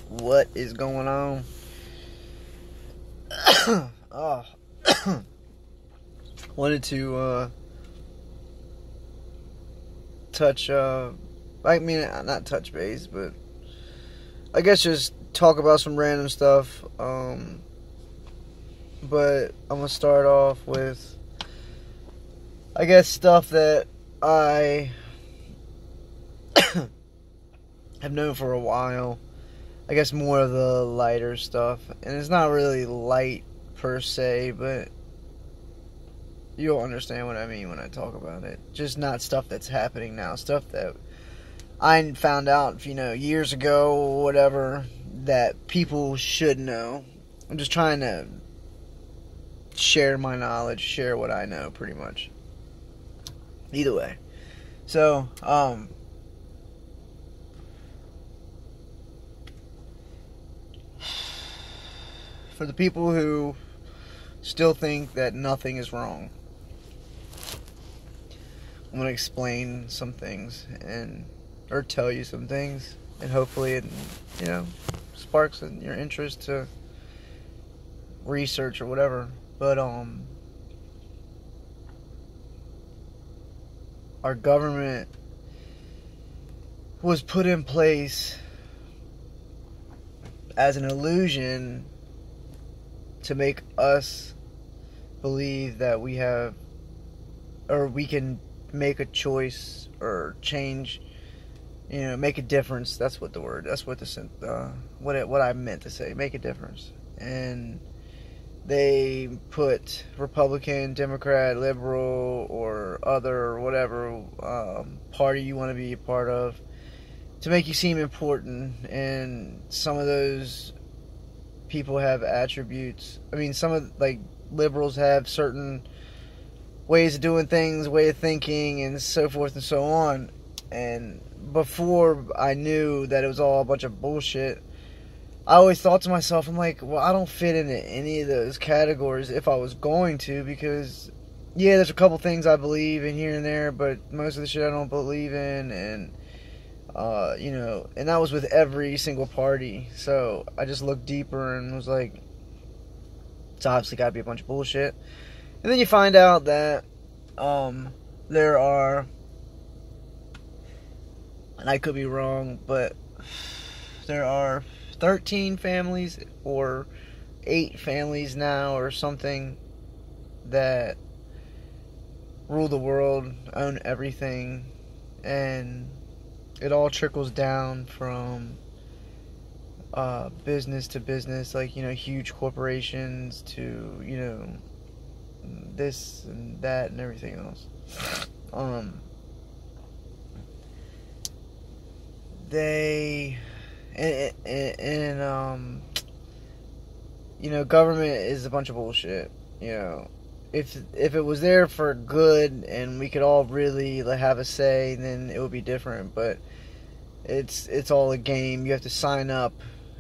What is going on? Oh. Wanted to touch not touch base, but I guess just talk about some random stuff. But I'm gonna start off with, I guess, stuff that I have known for a while. I guess more of the lighter stuff. And it's not really light per se, but you'll understand what I mean when I talk about it. Just not stuff that's happening now. Stuff that I found out, years ago or whatever, that people should know. I'm just trying to share my knowledge, share what I know, pretty much. Either way. So, for the people who still think that nothing is wrong, I'm going to explain some things or tell you some things, and hopefully it, sparks your interest to research or whatever. But our government was put in place as an illusion to make us believe that we can make a choice or change, make a difference. That's what I meant to say. Make a difference. And they put Republican, Democrat, liberal, or other, or whatever party you want to be a part of, to make you seem important. And some of those people have attributes. Some of, liberals have certain ways of doing things, way of thinking, and so forth and so on. And before I knew that it was all a bunch of bullshit, I always thought to myself, I'm like, well, I don't fit into any of those categories if I was going to, because, yeah, there's a couple things I believe in here and there, but most of the shit I don't believe in, and, and that was with every single party. So I just looked deeper and was like, it's obviously got to be a bunch of bullshit. And then you find out that there are, and I could be wrong, but there are 13 families or 8 families now or something that rule the world, own everything, and it all trickles down from business to business, huge corporations to, this and that and everything else. Government is a bunch of bullshit. If it was there for good and we could all really have a say, then it would be different. But it's all a game. You have to sign up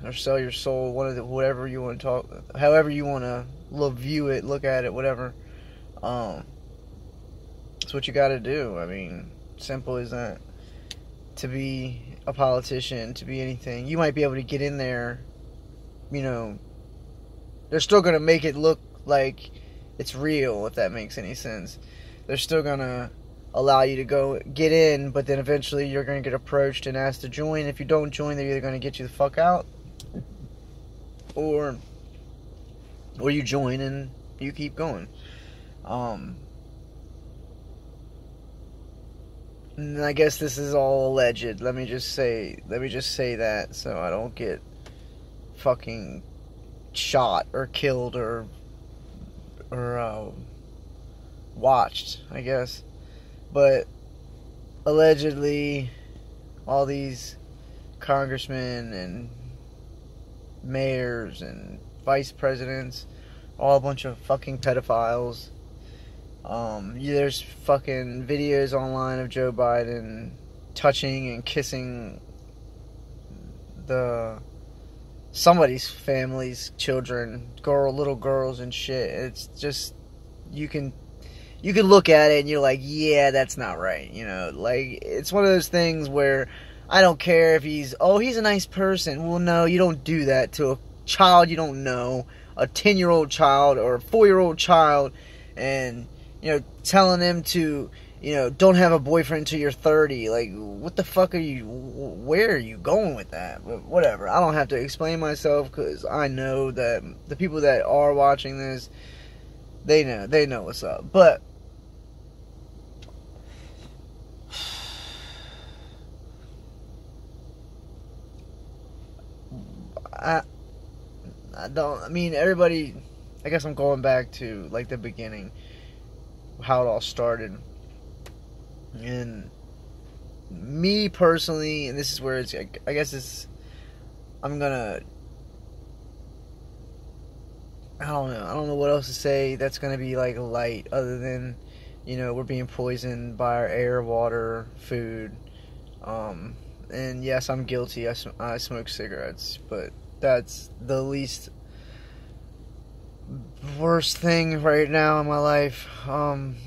or sell your soul. Whatever you want to talk, however you want to view it, look at it, whatever. It's what you got to do. Simple as that. To be a politician, to be anything, you might be able to get in there. They're still gonna make it look like it's real, if that makes any sense. They're still gonna allow you to go get in, but then eventually you're gonna get approached and asked to join. If you don't join, they're either gonna get you the fuck out, or you join and you keep going. And I guess this is all alleged. Let me just say that, so I don't get fucking shot or killed or watched, I guess. But allegedly, all these congressmen and mayors and vice presidents, all a bunch of fucking pedophiles. There's fucking videos online of Joe Biden touching and kissing somebody's family's children, little girls and shit. It's just, you can look at it and you're like, yeah, that's not right. It's one of those things where I don't care if he's a nice person. Well, no, you don't do that to a child you don't know, a 10-year-old child or a 4-year-old child, and, telling them to, don't have a boyfriend until you're 30. Like, what the fuck where are you going with that? But whatever. I don't have to explain myself, because I know that the people that are watching this, they know what's up. But everybody, I guess I'm going back to, like, the beginning, how it all started. And me personally, and this is where it's, I guess I don't know what else to say that's gonna be, like, light, other than, we're being poisoned by our air, water, food, and yes, I'm guilty, I smoke cigarettes, but that's the least worst thing right now in my life.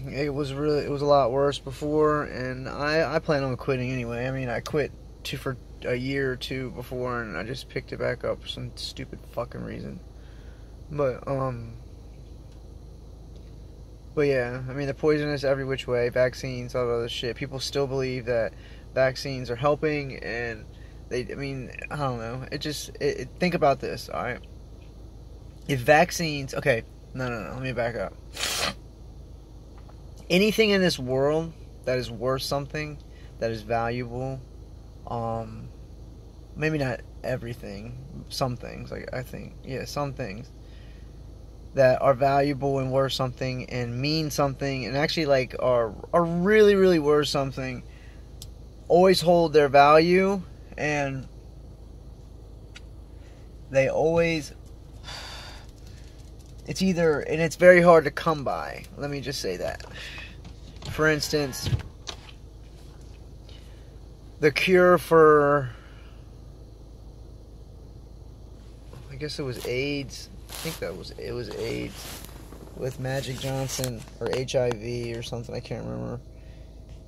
It was a lot worse before, and I plan on quitting anyway. I mean, I quit for a year or two before, and I just picked it back up for some stupid fucking reason. But yeah, I mean, they're poisonous every which way. Vaccines, all that other shit. People still believe that vaccines are helping, and I don't know. Think about this, alright? If vaccines... Okay, no, let me back up. Anything in this world that is worth something, that is valuable, maybe not everything, some things, some things that are valuable and worth something and mean something and actually, like, are really, really worth something, always hold their value, and they always... it's very hard to come by. Let me just say that. For instance, the cure for, I guess it was AIDS. I think it was AIDS with Magic Johnson, or HIV or something. I can't remember.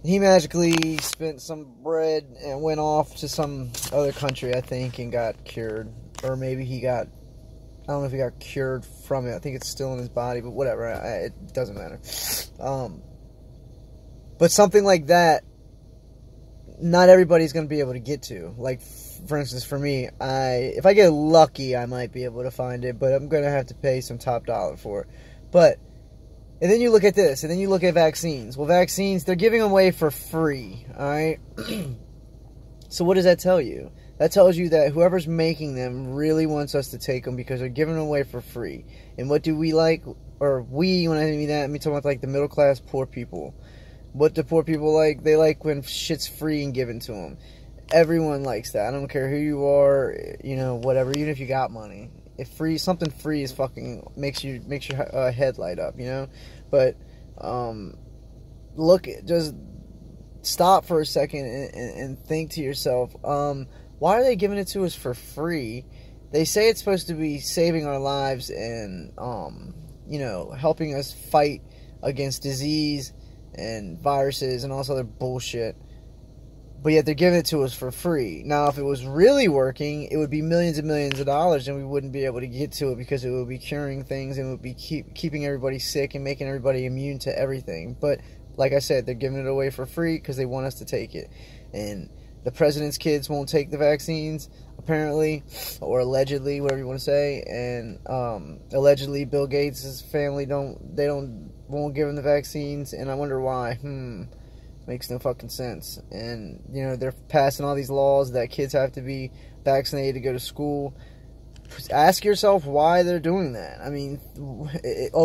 He magically spent some bread and went off to some other country, I think, and got cured. Or maybe I don't know if he got cured from it. I think it's still in his body, but whatever. It doesn't matter. But something like that, not everybody's going to be able to get to. Like, for instance, for me, if I get lucky, I might be able to find it, but I'm going to have to pay some top dollar for it. And then you look at this, and then you look at vaccines. Well, vaccines, they're giving them away for free, alright? So what does that tell you? That tells you that whoever's making them really wants us to take them because they're giving them away for free. And what do we like? Or we, when I mean that, I'm talking about, like, the middle class poor people. What do poor people like? They like when shit's free and given to them. Everyone likes that. I don't care who you are, whatever, even if you got money. If something free is fucking, makes your head light up, But, just stop for a second and think to yourself, why are they giving it to us for free? They say it's supposed to be saving our lives and, helping us fight against disease and viruses and all this other bullshit. But yet they're giving it to us for free. Now, if it was really working, it would be millions and millions of dollars, and we wouldn't be able to get to it because it would be curing things and it would be keeping everybody sick and making everybody immune to everything. But, like I said, they're giving it away for free because they want us to take it. And the president's kids won't take the vaccines, apparently, or allegedly, whatever you want to say. And allegedly, Bill Gates' family won't give them the vaccines, and I wonder why. Makes no fucking sense. And, they're passing all these laws that kids have to be vaccinated to go to school. Ask yourself why they're doing that. I mean,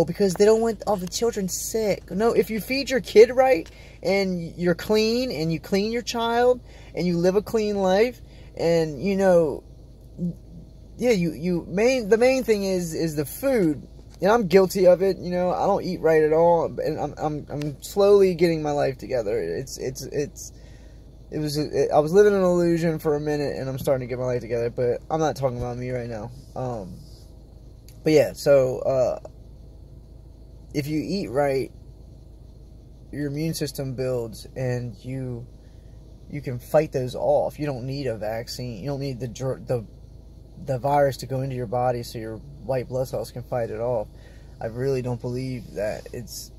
because they don't want all the children sick. No, if you feed your kid right, and you're clean, and you clean your child, and you live a clean life, and, the main thing is the food. And I'm guilty of it, I don't eat right at all, and I'm slowly getting my life together. I was living in an illusion for a minute, and I'm starting to get my life together, but I'm not talking about me right now. But yeah, so, if you eat right, your immune system builds, and you you can fight those off. You don't need a vaccine. You don't need the virus to go into your body so your white blood cells can fight it off. I really don't believe that it's...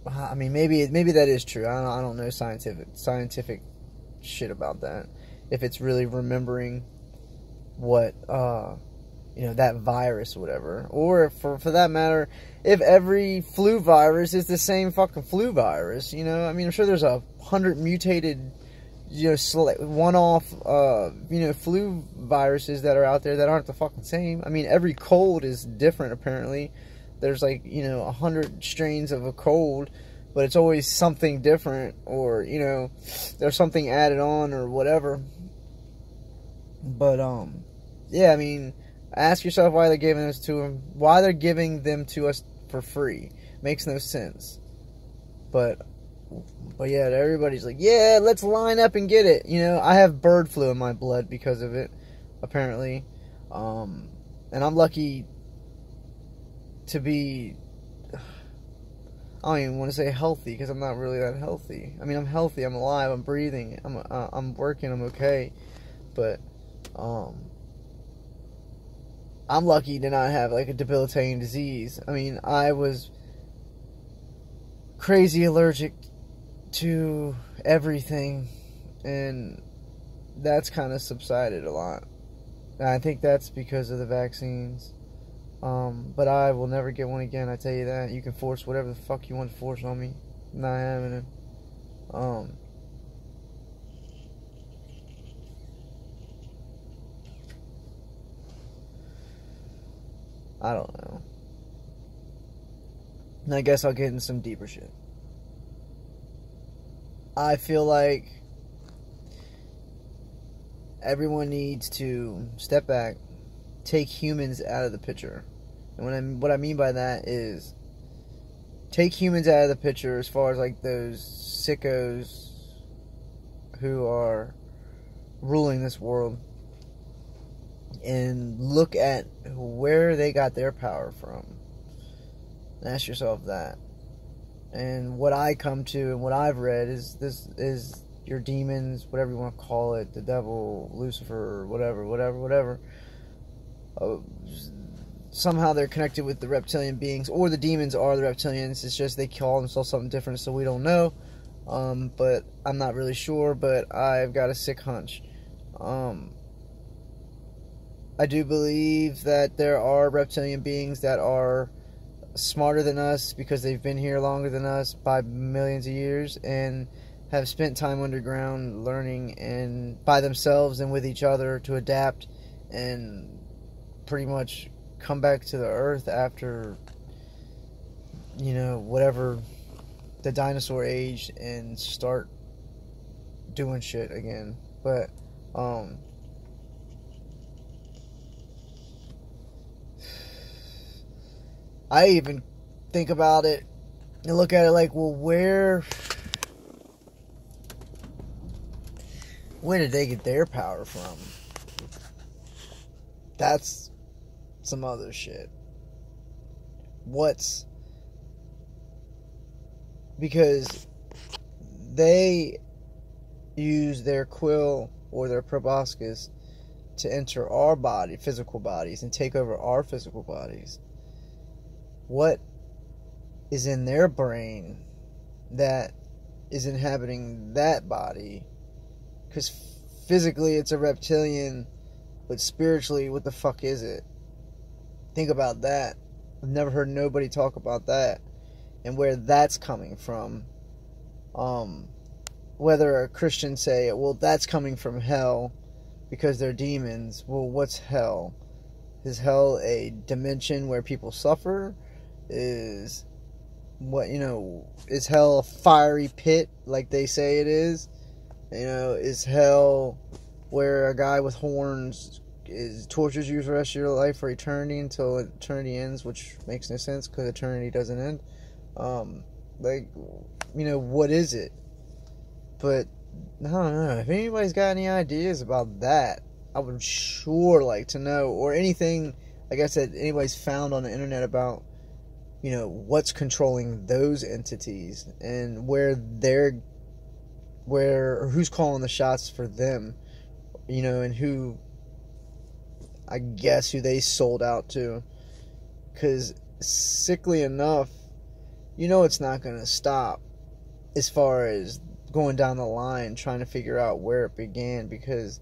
I mean, maybe that is true. I don't know scientific shit about that. If it's really remembering what, that virus or whatever. Or, for that matter, if every flu virus is the same fucking flu virus, I mean, I'm sure there's 100 mutated, one-off, flu viruses that are out there that aren't the fucking same. I mean, every cold is different, apparently. There's 100 strains of a cold, but it's always something different, or, there's something added on or whatever. But, yeah, I mean, ask yourself why they're giving this to them. Why they're giving them to us for free. Makes no sense. But yeah, everybody's like, yeah, let's line up and get it. I have bird flu in my blood because of it, apparently. And I'm lucky to be, I don't even want to say healthy, because I'm not really that healthy. I mean, I'm healthy, I'm alive, I'm breathing, I'm working, I'm okay. But, I'm lucky to not have, a debilitating disease. I mean, I was crazy allergic to everything, and that's kind of subsided a lot. And I think that's because of the vaccines. But I will never get one again, I tell you that. You can force whatever the fuck you want to force on me. I'm not having it. I don't know. And I guess I'll get into some deeper shit. I feel like everyone needs to step back, take humans out of the picture. And what I mean by that is take humans out of the picture as far as those sickos who are ruling this world, and look at where they got their power from. And ask yourself that. And what I come to and what I've read is your demons, whatever you want to call it, the devil, Lucifer, whatever. Somehow they're connected with the reptilian beings, or the demons are the reptilians. It's just they call themselves something different, so we don't know. But I'm not really sure, but I've got a sick hunch. I do believe that there are reptilian beings that are smarter than us because they've been here longer than us by millions of years and have spent time underground learning and by themselves and with each other to adapt and pretty much come back to the earth after, whatever, the dinosaur age, and start doing shit again. But, I even think about it and look at it well, where did they get their power from? That's some other shit. Because they use their quill or their proboscis to enter our physical bodies, and take over our physical bodies. What is in their brain that is inhabiting that body? Because physically it's a reptilian, but spiritually, what the fuck is it? Think about that. I've never heard nobody talk about that and where that's coming from. Whether a Christian say, well, that's coming from hell because they're demons. Well, what's hell? Is hell a dimension where people suffer? Is hell a fiery pit like they say it is? Is hell where a guy with horns tortures you for the rest of your life for eternity until eternity ends, which makes no sense because eternity doesn't end. What is it? But I don't know. If anybody's got any ideas about that, I would sure like to know. Or anything, like I said, anybody's found on the internet about, what's controlling those entities and where they're or who's calling the shots for them, you know, and who they sold out to. Because, sickly enough, you know it's not going to stop as far as going down the line trying to figure out where it began. Because,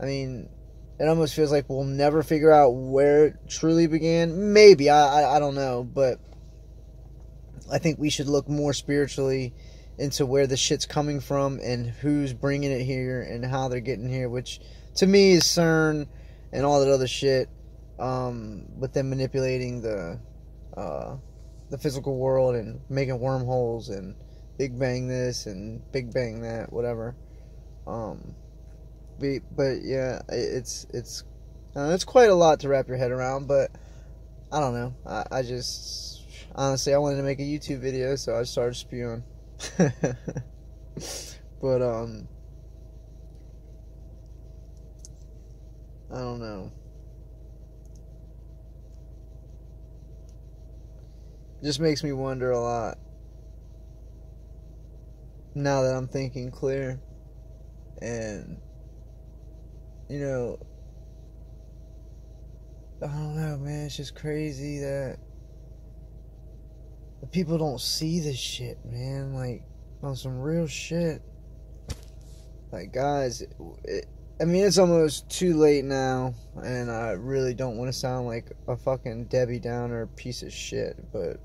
I mean, it almost feels like we'll never figure out where it truly began. Maybe, I don't know, but I think we should look more spiritually into where the shit's coming from and who's bringing it here and how they're getting here, which to me is CERN and all that other shit, with them manipulating the physical world and making wormholes and Big Bang this and Big Bang that, whatever. But yeah, it's quite a lot to wrap your head around, but I don't know. I just, honestly, I wanted to make a YouTube video, so I started spewing. But, I don't know. Just makes me wonder a lot. Now that I'm thinking clear. And, you know, I don't know, man. It's just crazy that the people don't see this shit, man. Like, on some real shit. Like, guys, I mean, it's almost too late now, and I really don't want to sound like a fucking Debbie Downer piece of shit, but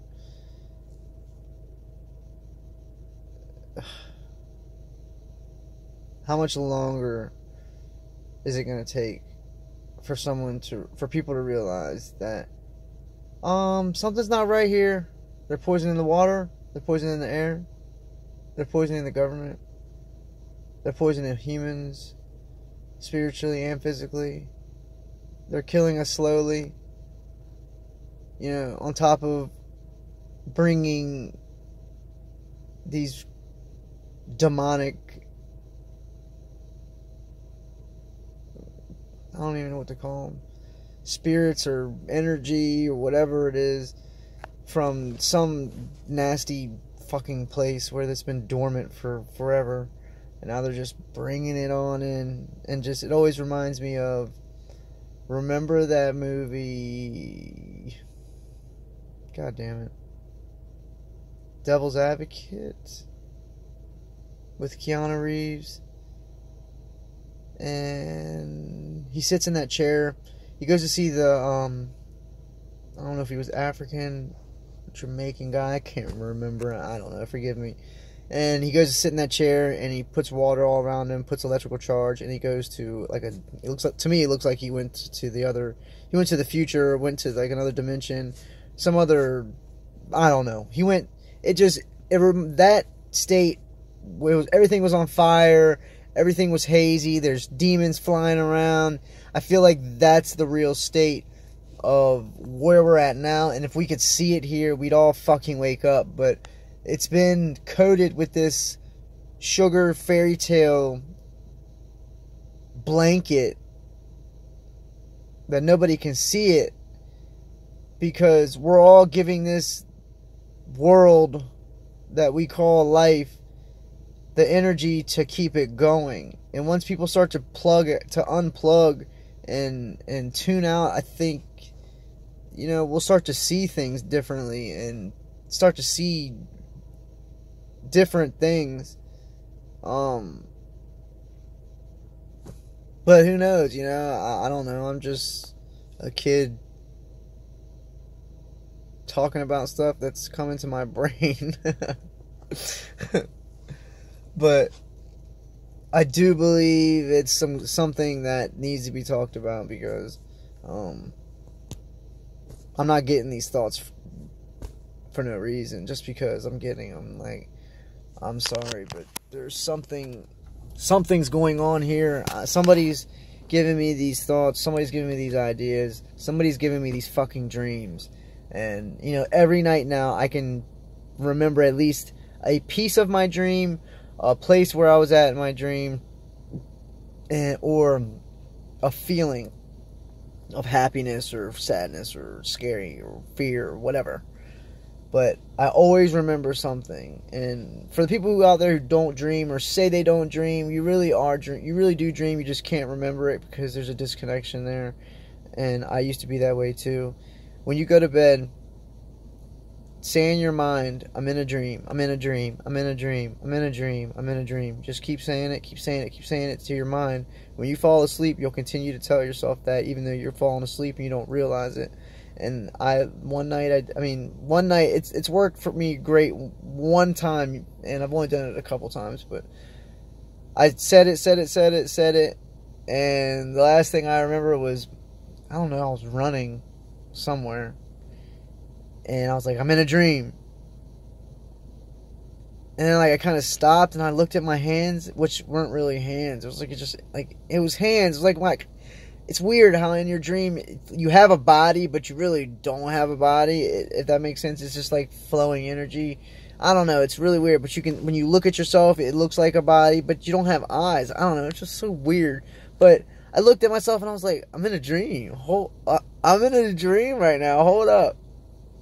how much longer is it going to take for people to realize that something's not right here? They're poisoning the water, they're poisoning the air, they're poisoning the government, they're poisoning humans spiritually and physically. They're killing us slowly, you know, on top of bringing these demonic, I don't even know what to call them, spirits or energy or whatever it is, from some nasty fucking place where it's been dormant for forever, and now they're just bringing it on in. And just, it always reminds me of, remember that movie, god damn it, Devil's Advocate with Keanu Reeves, and he sits in that chair. He goes to see the I don't know if he was African, Jamaican guy, I can't remember, I don't know, forgive me. And he goes to sit in that chair, and he puts water all around him, puts electrical charge, and he goes to, like, it looks like he went to the future, went to, like, another dimension, some other, I don't know. That state, everything was on fire, everything was hazy, there's demons flying around. I feel like that's the real state of where we're at now, and if we could see it here, we'd all fucking wake up. But it's been coated with this sugar fairy tale blanket that nobody can see it, because we're all giving this world that we call life the energy to keep it going. And once people start to unplug and tune out, I think, you know, we'll start to see things differently and start to see different things. But who knows, you know, I don't know. I'm just a kid talking about stuff that's coming to my brain. But I do believe it's something that needs to be talked about, because I'm not getting these thoughts for no reason, just because I'm getting them. Like, I'm sorry, but there's something's going on here. Somebody's giving me these thoughts, somebody's giving me these ideas, somebody's giving me these fucking dreams. And, you know, every night now I can remember at least a piece of my dream, a place where I was at in my dream, or a feeling of happiness or sadness or scary or fear or whatever. But I always remember something. And for the people out there who don't dream or say they don't dream, you really do dream. You just can't remember it because there's a disconnection there. And I used to be that way too. When you go to bed, say in your mind, I'm in a dream, I'm in a dream, I'm in a dream, I'm in a dream, I'm in a dream. Just keep saying it, keep saying it, keep saying it to your mind. When you fall asleep, you'll continue to tell yourself that, even though you're falling asleep and you don't realize it. And one night, it's worked for me great one time, and I've only done it a couple times, but I said it, and the last thing I remember was, I don't know, I was running somewhere. And I was like, I'm in a dream. And then, like, I kind of stopped and I looked at my hands, which weren't really hands. It was like, it was hands. It was like, it's weird how in your dream you have a body, but you really don't have a body, if that makes sense. It's just like flowing energy. I don't know. It's really weird. But when you look at yourself, it looks like a body, but you don't have eyes. I don't know. It's just so weird. But I looked at myself and I was like, I'm in a dream. I'm in a dream right now. Hold up.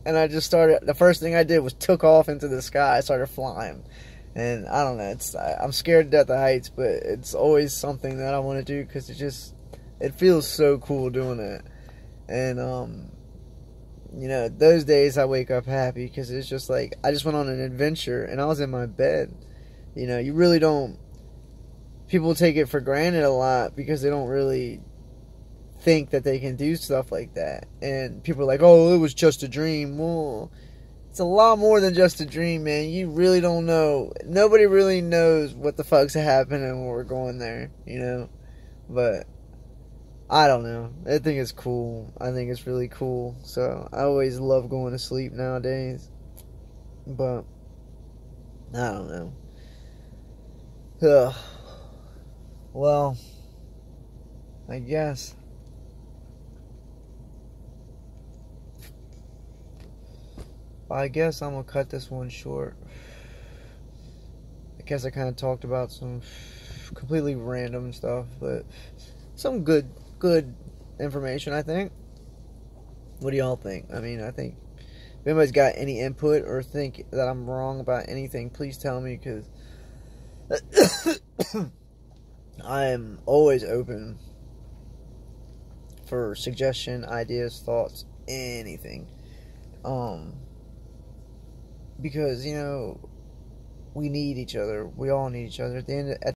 And I just started, the first thing I did was took off into the sky. I started flying. And I don't know, I'm scared to death of heights, but it's always something that I want to do because it feels so cool doing it. And, you know, those days I wake up happy because it's just like, I just went on an adventure and I was in my bed. You know, you really don't, people take it for granted a lot because they don't really think that they can do stuff like that. And people are like, oh, it was just a dream. Well, it's a lot more than just a dream, man. You really don't know. Nobody really knows what the fuck's happening when we're going there, you know. But I don't know. I think it's cool. I think it's really cool. So I always love going to sleep nowadays. But I don't know. Ugh. Well, I guess I'm going to cut this one short. I guess I kind of talked about some completely random stuff, but some good information, I think. What do y'all think? I mean, I think if anybody's got any input or think that I'm wrong about anything, please tell me, because I am always open for suggestion, ideas, thoughts, anything. Because, you know, we need each other. We all need each other. At the end